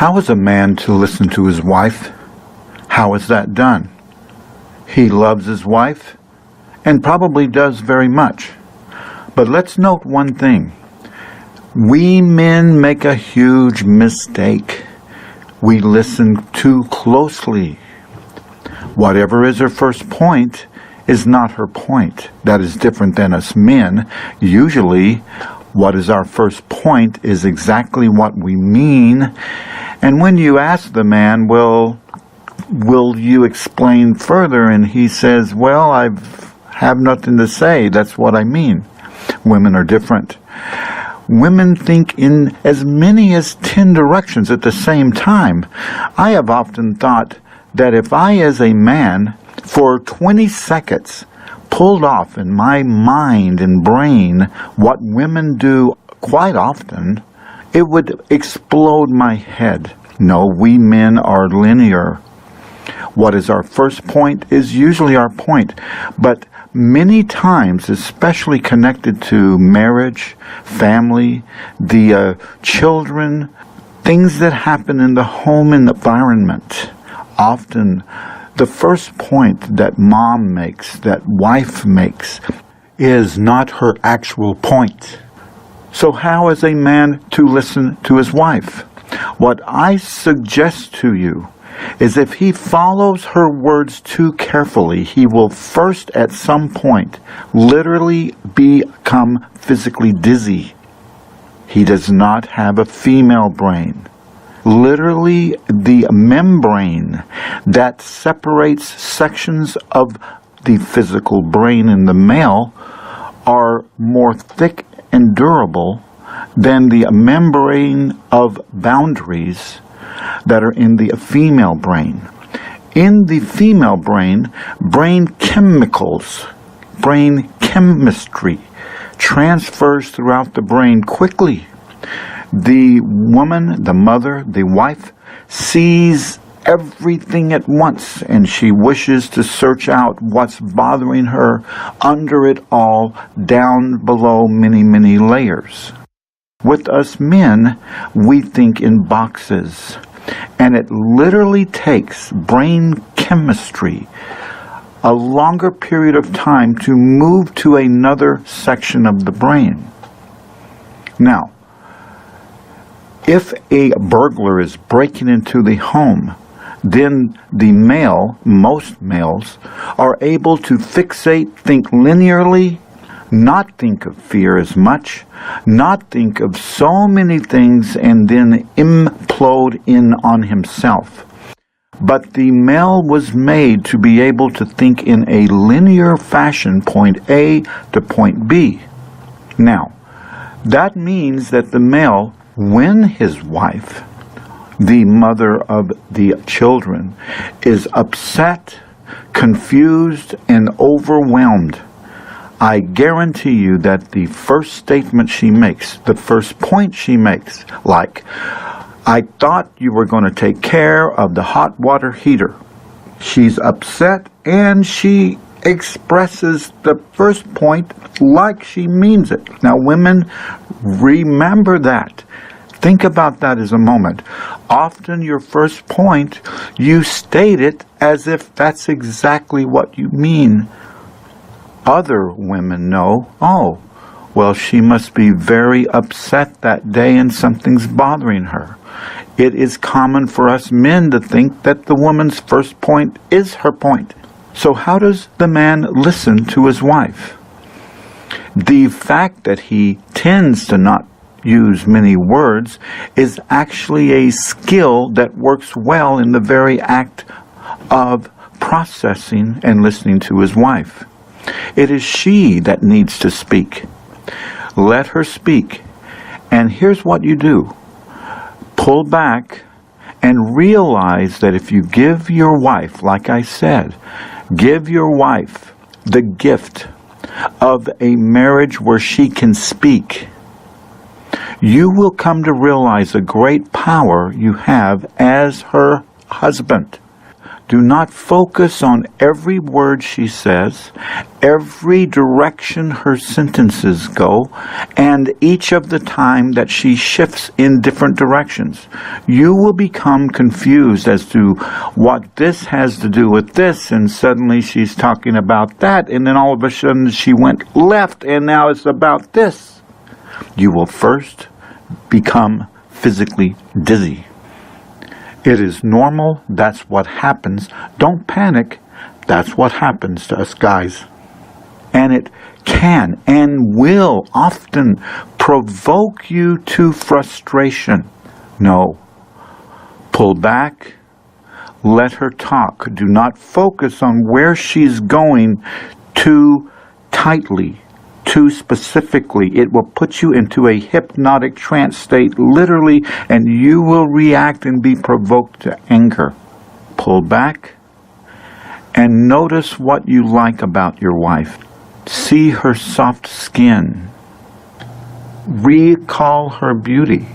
How is a man to listen to his wife? How is that done? He loves his wife and probably does very much. But let's note one thing. We men make a huge mistake. We listen too closely. Whatever is her first point is not her point. That is different than us men. Usually, what is our first point is exactly what we mean. And when you ask the man, well, will you explain further? And he says, well, I have nothing to say. That's what I mean. Women are different. Women think in as many as 10 directions at the same time. I have often thought that if I, as a man, for 20 seconds, pulled off in my mind and brain what women do quite often, it would explode my head. No, we men are linear. What is our first point is usually our point. But many times, especially connected to marriage, family, the children, things that happen in the home environment, often the first point that mom makes, that wife makes, is not her actual point. So how is a man to listen to his wife? What I suggest to you is if he follows her words too carefully, he will first at some point literally become physically dizzy. He does not have a female brain. Literally, the membrane that separates sections of the physical brain in the male are more thick and durable than the membrane of boundaries that are in the female brain. In the female brain, brain chemicals, brain chemistry transfers throughout the brain quickly. The woman, the mother, the wife, sees everything at once, and she wishes to search out what's bothering her under it all, down below many, many layers. With us men, we think in boxes, and it literally takes brain chemistry a longer period of time to move to another section of the brain. Now, if a burglar is breaking into the home, then the male, most males, are able to fixate, think linearly, not think of fear as much, not think of so many things, and then implode in on himself. But the male was made to be able to think in a linear fashion, point A to point B. Now, that means that the male, when his wife, the mother of the children, is upset, confused, and overwhelmed, I guarantee you that the first statement she makes, the first point she makes, like, I thought you were going to take care of the hot water heater. She's upset and she expresses the first point like she means it. Now, women, remember that. Think about that as a moment. Often your first point, you state it as if that's exactly what you mean. Other women know, oh, well, she must be very upset that day and something's bothering her. It is common for us men to think that the woman's first point is her point. So how does the man listen to his wife? The fact that he tends to not use many words is actually a skill that works well in the very act of processing and listening to his wife. It is she that needs to speak. Let her speak. And here's what you do. Pull back and realize that if you give your wife, like I said, give your wife the gift of a marriage where she can speak, you will come to realize the great power you have as her husband. Do not focus on every word she says, every direction her sentences go, and each of the time that she shifts in different directions. You will become confused as to what this has to do with this, and suddenly she's talking about that, and then all of a sudden she went left, and now it's about this. You will first become physically dizzy. It is normal. That's what happens. Don't panic. That's what happens to us guys. And it can and will often provoke you to frustration. No. Pull back. Let her talk. Do not focus on where she's going too tightly, too specifically. It will put you into a hypnotic trance state, literally, and you will react and be provoked to anger. Pull back and notice what you like about your wife. See her soft skin. Recall her beauty.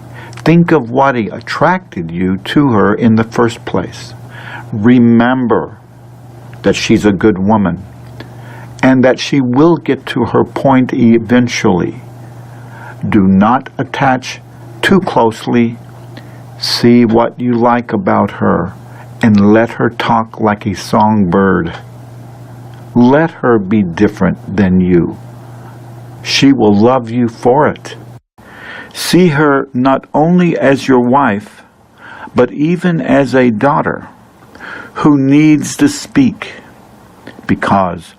Think of what attracted you to her in the first place. Remember that she's a good woman, and that she will get to her point eventually. Do not attach too closely. See what you like about her, and let her talk like a songbird. Let her be different than you. She will love you for it. See her not only as your wife, but even as a daughter who needs to speak, because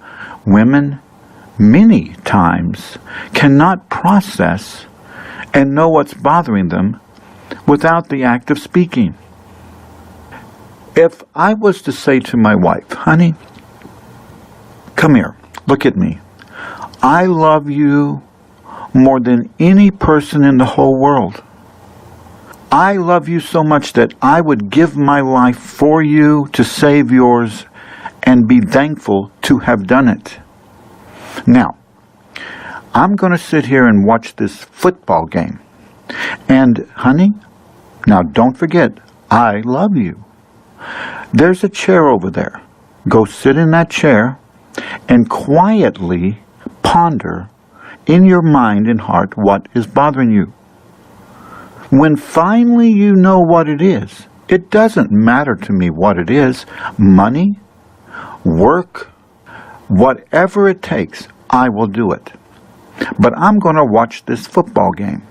women, many times, cannot process and know what's bothering them without the act of speaking. If I was to say to my wife, honey, come here, look at me. I love you more than any person in the whole world. I love you so much that I would give my life for you to save yours, and be thankful to have done it. Now, I'm going to sit here and watch this football game. And, honey, now don't forget, I love you. There's a chair over there. Go sit in that chair and quietly ponder in your mind and heart what is bothering you. When finally you know what it is, it doesn't matter to me what it is. Money, work, whatever it takes, I will do it. But I'm going to watch this football game.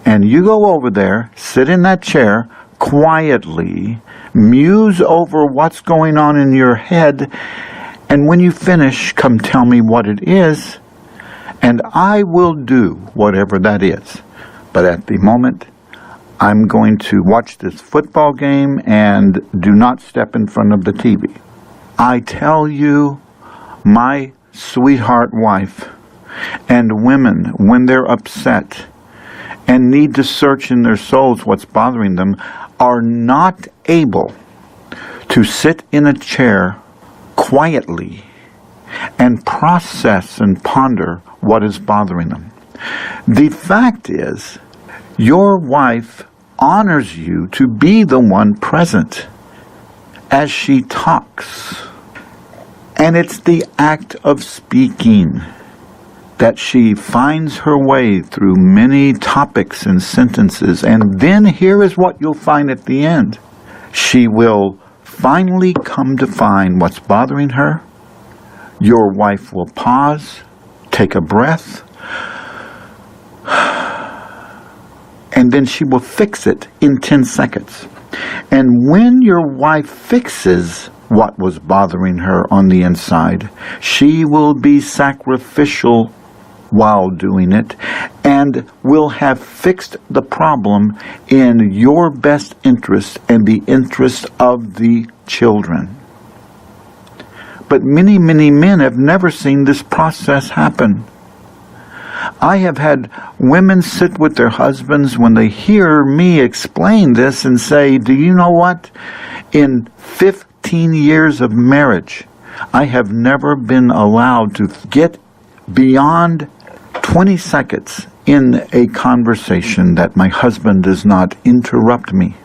And you go over there, sit in that chair, quietly, muse over what's going on in your head, and when you finish, come tell me what it is, and I will do whatever that is. But at the moment, I'm going to watch this football game and do not step in front of the TV. I tell you, my sweetheart wife, and women, when they're upset and need to search in their souls what's bothering them, are not able to sit in a chair quietly and process and ponder what is bothering them. The fact is, your wife honors you to be the one present as she talks. And it's the act of speaking that she finds her way through many topics and sentences. And then here is what you'll find at the end. She will finally come to find what's bothering her. Your wife will pause, take a breath, and then she will fix it in 10 seconds. And when your wife fixes what was bothering her on the inside, she will be sacrificial while doing it, and will have fixed the problem in your best interest and the interest of the children. But many, many men have never seen this process happen. I have had women sit with their husbands when they hear me explain this and say, do you know what? In 15 years of marriage, I have never been allowed to get beyond 20 seconds in a conversation that my husband does not interrupt me.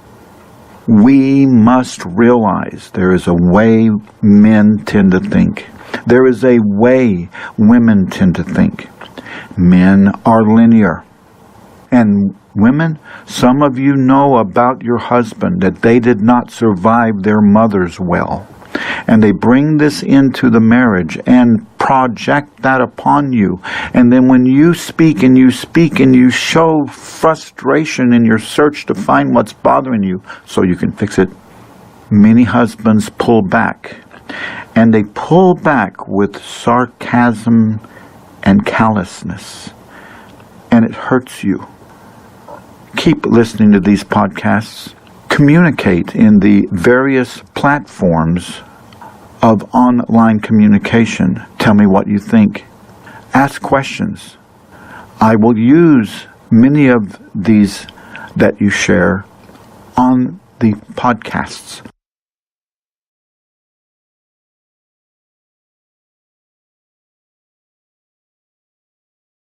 We must realize there is a way men tend to think. There is a way women tend to think. Men are linear. And women, some of you know about your husband that they did not survive their mothers well. And they bring this into the marriage and project that upon you. And then when you speak and you show frustration in your search to find what's bothering you so you can fix it, many husbands pull back. And they pull back with sarcasm and callousness. And it hurts you. Keep listening to these podcasts. Communicate in the various platforms of online communication. Tell me what you think. Ask questions. I will use many of these that you share on the podcasts.